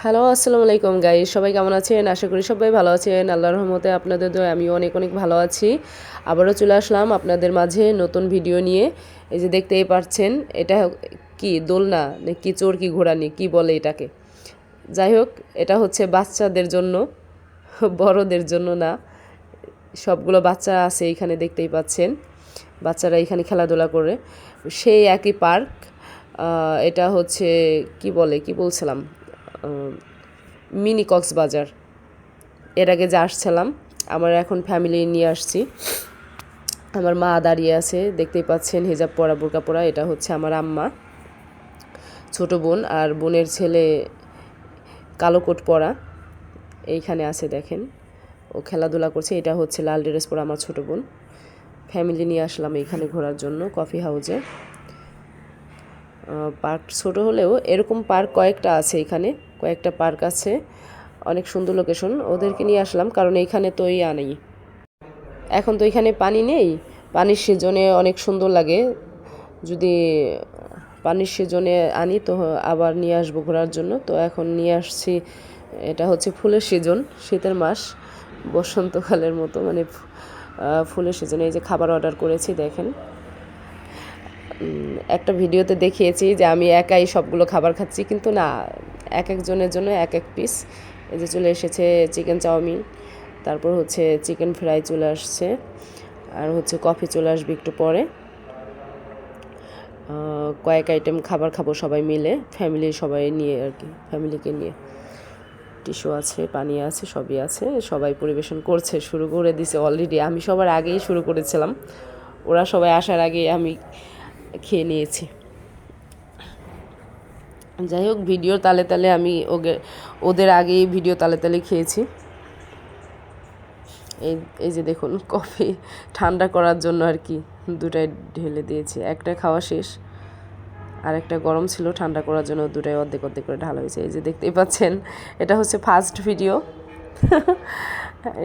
Hello, আসসালামু আলাইকুম guys. সবাই কেমন আছেন? আশা করি সবাই ভালো আছেন। আল্লাহর রহমতে আপনাদের দোয়ায় আমিও অনেক অনেক ভালো আছি। আবারও চলে আসলাম আপনাদের মাঝে নতুন ভিডিও নিয়ে। এই যে দেখতেই পাচ্ছেন, এটা কি দোলনা নাকি চরকি ঘোড়ানি কি বলে এটাকে। যাই হোক, এটা হচ্ছে বাচ্চাদের জন্য, বড়দের জন্য না। সবগুলো বাচ্চা আছে এখানে, দেখতেই পাচ্ছেন। বাচ্চারা এখানে খেলাধুলা করে। সেই একই পার্ক। এটা হচ্ছে কি বলছিলাম, মিনি কক্সবাজার। এর আগে যে আসছিলাম, আমার এখন ফ্যামিলি নিয়ে আসছি। আমার মা দাঁড়িয়ে আছে, দেখতেই পাচ্ছেন, হিজাব পরা, বোরকা পরা। এটা হচ্ছে আমার আম্মা, ছোট বোন, আর বোনের ছেলে কালো কোট পরা এইখানে আছে, দেখেন ও খেলাধুলা করছে। এটা হচ্ছে লাল ড্রেস পরা আমার ছোট বোন। ফ্যামিলি নিয়ে আসলাম এইখানে ঘোরার জন্য কফি হাউসে। পার্ক ছোট হলেও এরকম পার্ক কয়েকটা আছে এখানে, কয়েকটা পার্ক আছে, অনেক সুন্দর লোকেশন। ওদেরকে নিয়ে আসলাম কারণ এইখানে তো নেই, এখন তো এখানে পানি নেই। পানির সিজনে অনেক সুন্দর লাগে। যদি পানির সিজনে আনি তো আবার নিয়ে আসবো ঘোরার জন্য। তো এখন নিয়ে আসছি। এটা হচ্ছে ফুলের সিজন, শীতের মাস, বসন্তকালের মতো, মানে ফুলের সিজনে। এই যে খাবার অর্ডার করেছি, দেখেন। একটা ভিডিওতে দেখিয়েছি যে আমি একাই সবগুলো খাবার খাচ্ছি, কিন্তু না, এক একজনের জন্য এক এক পিস। এই যে চলে এসেছে চিকেন চাউমিন, তারপর হচ্ছে চিকেন ফ্রাই চলে আসছে, আর হচ্ছে কফি চলে আসবে একটু পরে। কয়েক আইটেম খাবার খাবো সবাই মিলে, ফ্যামিলি সবাই নিয়ে আর কি, ফ্যামিলিকে নিয়ে। টিস্যু আছে, পানি আছে, সবই আছে। সবাই পরিবেশন করছে, শুরু করে দিছে অলরেডি। আমি সবার আগেই শুরু করেছিলাম, ওরা সবাই আসার আগে আমি খেয়ে নিয়েছি। যাই হোক, ভিডিও তালে তালে আমি ওদের আগেই ভিডিও তালে তালে খেয়েছি। এই যে দেখুন, কফি ঠান্ডা করার জন্য আর কি দুটাই ঢেলে দিয়েছি। একটা খাওয়া শেষ, আর একটা গরম ছিল, ঠান্ডা করার জন্য দুটাই অর্ধেক অর্ধেক করে ঢালা হয়েছে। এই যে দেখতেই পাচ্ছেন, এটা হচ্ছে ফার্স্ট ভিডিও।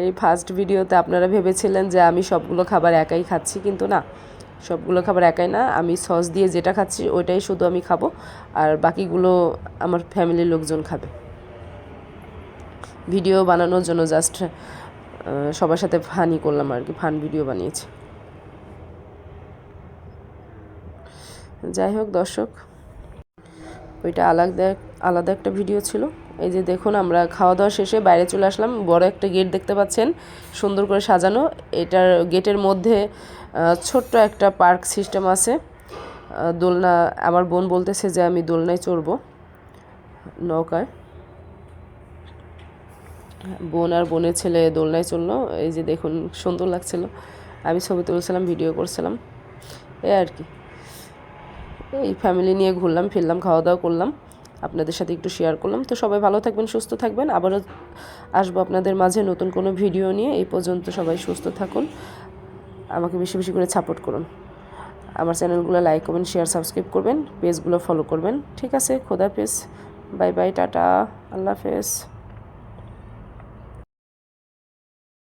এই ফার্স্ট ভিডিওতে আপনারা ভেবেছিলেন যে আমি সবগুলো খাবার একাই খাচ্ছি, কিন্তু না, সবগুলো খাবার একাই না। আমি সস দিয়ে যেটা খাচ্ছি ওইটাই শুধু আমি খাবো, আর বাকিগুলো আমার ফ্যামিলির লোকজন খাবে। ভিডিও বানানোর জন্য জাস্ট সবার সাথে ফানি করলাম আর কি, ফান ভিডিও বানিয়েছি। যাই হোক দর্শক, ওইটা আলাদা আলাদা একটা ভিডিও ছিল। এই যে দেখুন, আমরা খাওয়া দাওয়া শেষে বাইরে চলে আসলাম। বড় একটা গেট দেখতে পাচ্ছেন, সুন্দর করে সাজানো। এটার গেটের মধ্যে ছোট্ট একটা পার্ক সিস্টেম আছে, দোলনা। আমার বোন বলতেছে যে আমি দোলনায় চড়বো, নৌকায়। বোন আর বোনের ছেলে দোলনায় চললো। এই যে দেখুন, সুন্দর লাগছিল। আমি ছবি তুলছিলাম, ভিডিও করছিলাম, এই আর কি। এই ফ্যামিলি নিয়ে ঘুরলাম ফিরলাম, খাওয়া দাওয়া করলাম, আপনাদের সাথে একটু শেয়ার করলাম। তো সবাই ভালো থাকবেন, সুস্থ থাকবেন। আবারও আসবো আপনাদের মাঝে নতুন কোনো ভিডিও নিয়ে। এই পর্যন্ত সবাই সুস্থ থাকুন, আমাকে বেশি বেশি করে সাপোর্ট করুন। আমার চ্যানেলগুলো লাইক, কমেন্ট, শেয়ার, সাবস্ক্রাইব করবেন, পেজগুলো ফলো করবেন। ঠিক আছে, খোদা হাফেজ, বাই বাই, টাটা, আল্লাহ হাফেজ।